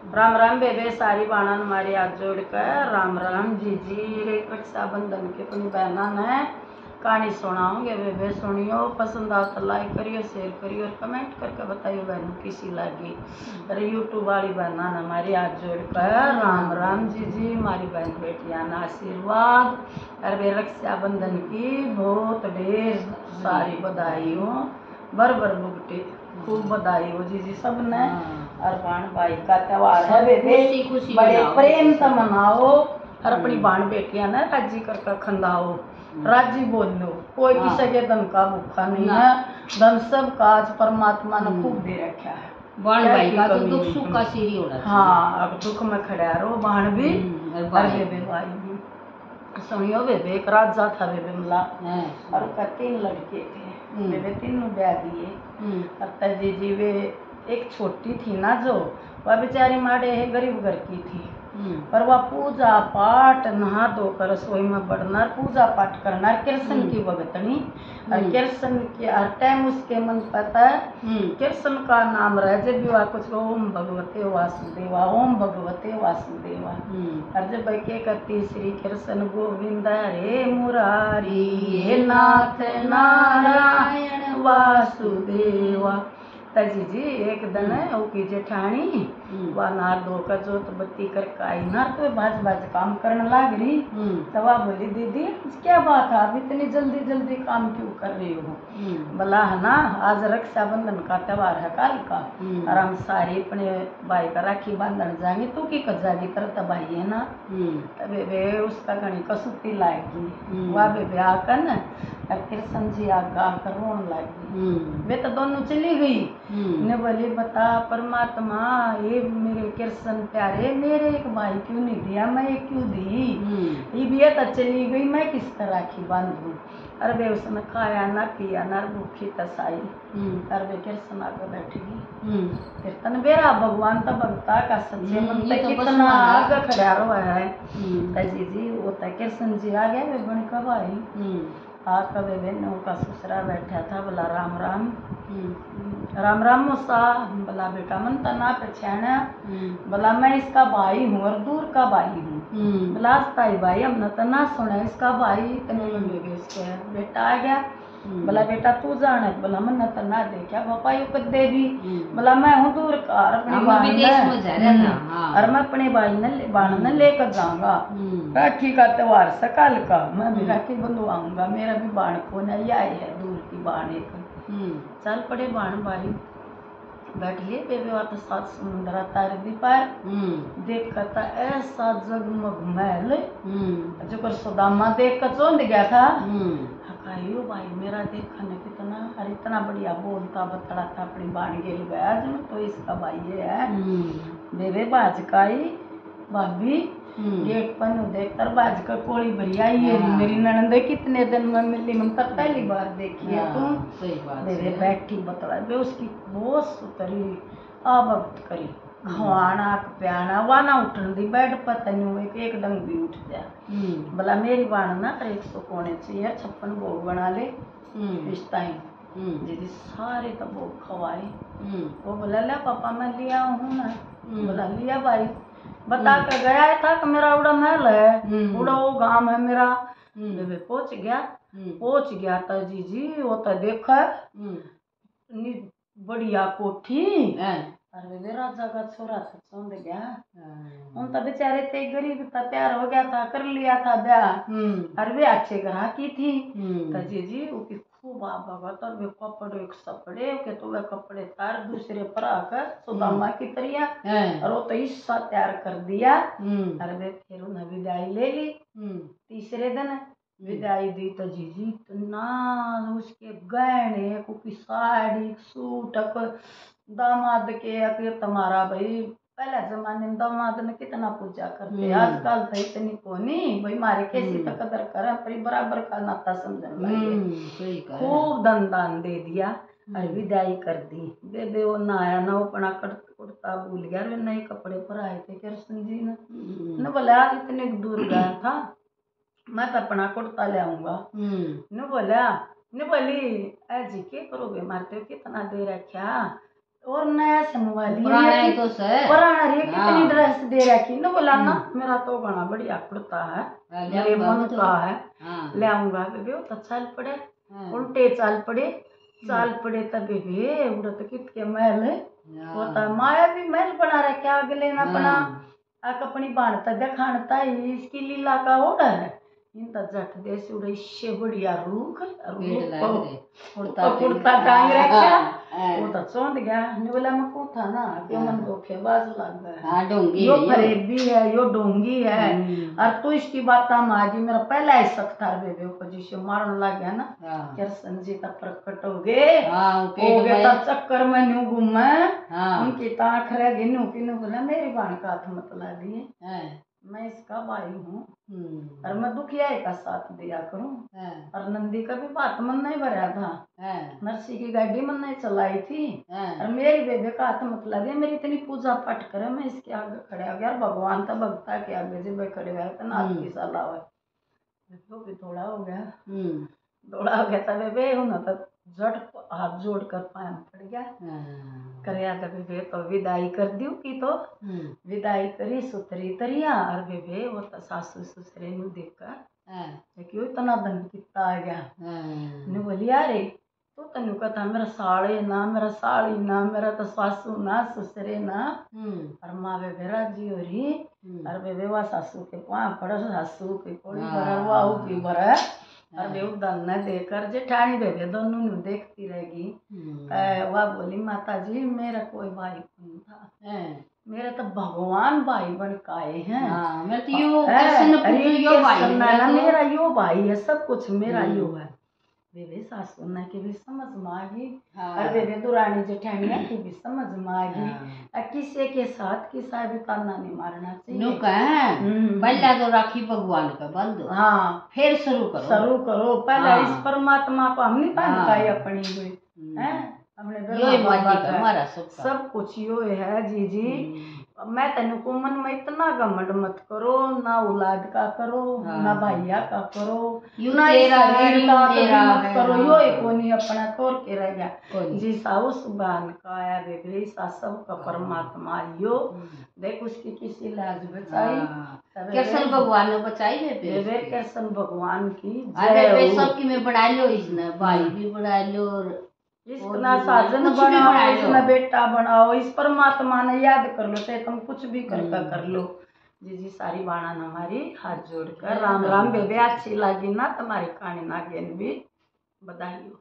राम राम बेबे सारी बाणन मारी हाथ जोड़ कर राम राम जी जी। रक्षाबंधन के तुम बहना ने कहानी सुनाओगे बेबे, सुनियो। पसंद आओ तो लाइक करियो, शेयर करियो और कमेंट करके बताइयो बहनों कैसी लगी। अरे यूट्यूब वाली बहना ने हमारी हाथ जोड़ कर राम राम जी जी। हमारी बहन बेटियां ना आशीर्वाद। अरे रक्षाबंधन की बहुत ढेर सारी बधाई हो, बर बुगटे खूब बधाई हो जी जी सबने। और बाण भाई का त्योहार है बेबे, बड़े प्रेम से मनाओ और अपनी बाण बेटियां ने राजी करके खंदाओ। राजी बोलो, कोई किसी के धन का भूखा नहीं है। धन सब का आज परमात्मा ने खूब दे रखा है। बाण भाई का तो दुख सुख का सीरी होना चाहिए। हाँ, अब दुख में खड़ा रहो बाण भी और बेबे भाई भी। सुनियो बेबे, एक राजा था बेबे मला और उसका 3 लड़के थे। बेबे तीनों ब्याह दिए। अब जी वे एक छोटी थी ना जो, वह बेचारी माड़े है गरीब घर की थी, पर वह पूजा पाठ नहा धोकर रसोई में बढ़ना, पूजा पाठ करना कृष्ण की भगतनी। और कृष्ण के हर टाइम उसके मन पता है कृष्ण का नाम रहे जब भी वह कुछ ओम भगवते वासुदेवा, ओम भगवते वासुदेवा। और जब के करती श्री कृष्ण गोविंद हरे मुरारी, हे नाथ नारायण वासुदेवा। तजी जी एक दिन ओकी जेठानी वह नहा धोकर जोत बत्ती करके आई ना, तो बाज बाज काम करने लग रही। तो वह बोली दीदी क्या बात है, आप इतनी जल्दी जल्दी काम क्यों कर रही हो? बोला है ना आज रक्षाबंधन का त्योहार है काल का, और हम सारे अपने भाई का राखी बांधने जाएंगे, तो की कर जाएगी तरत भाई है ना। तबे वे उसका घनी कसुती लाएगी। वह बेबे आकर न कृष्ण जी आगा कर रोन लगी। वे तो दोनों चली गई ने बोली बता परमात्मा, ये मेरे कृष्ण प्यारे मेरे एक भाई क्यों नहीं दिया, मैं ये क्यों दी? ये भी तो चली गई, मैं किस तरह राखी बांधूं? अरे वे उसने खाया ना पिया ना भूखी तसाई। अरे वे कृष्ण आगे बैठेगी फिर तन बेरा भगवान तो भगता का सच्चे मन तक कितना आगे खड़ा रहा है। जी जी वो तो कृष्ण जी आ गया वे बन कब आई आ कबे बहनों का ससुरा बैठा था। बोला राम राम राम राम मुसा। बोला बेटा मन तना पहचाना? बोला मैं इसका भाई हूँ और दूर का भाई हूँ। बोला ताई भाई हमने तो ना सुना इसका भाई इतने इसके बेटा आ गया। बोला बेटा तू जाने? बोला मन तो ना देखा पापा यू कर दे भी। बोला मैं हूँ दूर का और अपने और मैं अपने भाई ने बाण ने लेकर जाऊंगा राखी का त्योहार सकाल का, मैं भी राखी बंधवाऊंगा, मेरा भी बाण को नहीं आई है दूर की बाण एक। चल पड़े बाण भाई बैठ लिए बेबे वात 7 समुद्र तारे दी पार देख करता ऐसा जगमग महल जो कर सुदामा देख कर चौंध गया था। हकायो भाई मेरा देखा न कितना और इतना बढ़िया बोलता बतड़ा था अपनी बाण गेल गया जो तो इसका भाई ये है। बेबे बाजकाई भाभी गेट पर देख कर बाज कर कोड़ी भरिया ये मेरी ननंद कितने दिन में मिली, मैं तब पहली बार देखी है तुम। मेरे बैठी बतला बे उसकी बहुत सुतरी आभक्त करी खवाना प्याना वाना उठन दी बेड पर तनु एक डंग भी उठ गया। बोला मेरी बाण ना 100 कोने चाहिए 56 भोग बना ले इस टाइम दीदी सारे तो भोग खवाए। वो बोला ले पापा मैं लिया हूँ ना। बोला लिया भाई बता कर गया था कि मेरा उड़ा महल है उड़ा वो गांव है मेरा। बेबे पहुंच गया तो जी वो तो देखा बढ़िया कोठी। अरे बेबे राजा का छोरा था चौंध गया। उन तो बेचारे थे गरीब था, प्यार हो गया था कर लिया था ब्याह। अरे वे अच्छे ग्रह की थी तो जी उसकी खूब भगत और वे कपड़े सपड़े के तो वे कपड़े तार दूसरे पर आकर सुदामा की तरिया और वो तो हिस्सा तैयार कर दिया। अरे वे फिर उन्हें विदाई ले ली। तीसरे दिन विदाई दी तो जी इतना उसके गहने की साड़ी सूट दामाद के तुम्हारा भाई पहले जमाने में दामाद ने कितना पूजा करते, आजकल तो इतनी को नहीं भाई मारे कैसी तो कदर करें पर बराबर का नाता समझने लगे। खूब दान दे दिया और विदाई कर दी। बेबे वो नहाया ना वो अपना कुर्ता भूल गया, वे नए कपड़े पर आए थे कृष्ण जी ने बोला इतने दूर गया था मैं तो अपना कुर्ता ले आऊंगा। न बोला न बोली जी के करोगे मारते हो कितना दे रखा और नया से मोबाइल पुराना है तो सर पुराना रे कितनी ड्रेस दे रखी ना बोला ना मेरा तो गाना बढ़िया पड़ता है मेरे मन का है ले आऊंगा बेबे तो चल पड़े उल्टे चाल पड़े तब बेबे उड़त कित के महल होता माया भी महल बना रखा अगले ना अपना अपनी बाणता दिखाता इसकी लीला का ओढ़ है इनका जट देश उड़े इससे बढ़िया रूख कुर्ता टांग रखा वो तो चौंध गया ने बोला मैं को था ना क्यों मन धोखेबाज लग गया यो फरेबी है यो डोंगी है और तू इसकी बात माजी मेरा पहला ही शक था बेबे को जिसे मारने लग गया ना कृष्ण जी का प्रकट हो गए तब चक्कर में न्यू घूमे उनकी ताख रह गई न्यू की बोला मेरी बाण का हाथ मत ला दिए मैं इसका भाई हूँ और मैं दुखिया का साथ दिया करूँ और नंदी का भी बात मन नहीं भरा था नरसी की गाड़ी मन नहीं चलाई थी और मेरी बेबे का हाथ मत ला दिया मेरी इतनी पूजा पाठ करे मैं इसके आगे खड़े हो गया भगवान था भक्ता के आगे जब खड़े हुए तो नाथ की सलाह है भी थोड़ा हो गया था बेबे हूँ ना तब जट हाथ जोड़ कर पाया पड़ गया करया था बेबे तो विदाई कर दियो की तो विदाई करी सुतरी तरिया और बेबे वो तो सासू ससुरे नु देखकर क्यों इतना दन कितना आ गया ने बोली यारे तो तनु कहता मेरा साड़ी ना मेरा तो सासू ना ससुरे ना और माँ बेबे राजी हो रही और बेबे वह सासू के पाँव पड़ सासू के कोड़ी भर वाहू की भर और बेबू दन देकर जेठानी बेबे दोनों देखती रहेगी वह बोली माता जी मेरा कोई भाई नहीं था मेरा तो भगवान भाई बन के आए हैं मेरा यो भाई है सब कुछ मेरा यो है बेबे सासू ने की भी समझ में आ गई और बेबे दुरानी जेठानिया की भी समझ में आ गई किसी के साथ किसा भी ताना नहीं मारना चाहिए पहले तो राखी भगवान का बंद फिर शुरू करो पहले इस परमात्मा को हम नहीं बांध पाए अपनी हमने सब कुछ यो है जी मैं तेन को मन में इतना घमंड मत करो ना औलाद का करो ना भैया का करो ना शरीर का मत करो यो को नहीं अपना तोड़ के रह गया जी साहु सुबह का आया बेबे सब का परमात्मा यो देख उसकी किसी लाज बचाई कृष्ण भगवान ने बचाई बेबे कृष्ण भगवान की सबकी में बढ़ा लो इसने भाई भी बढ़ा लो इसना साजन बनाओ इसना बेटा बनाओ इस परमात्मा ने याद कर लो चाहे तुम कुछ भी कर लो जी सारी बाणा हमारी हाथ जोड़कर राम राम बेबे अच्छी लगी ना तुम्हारी कहानी नागिन भी बधाई हो।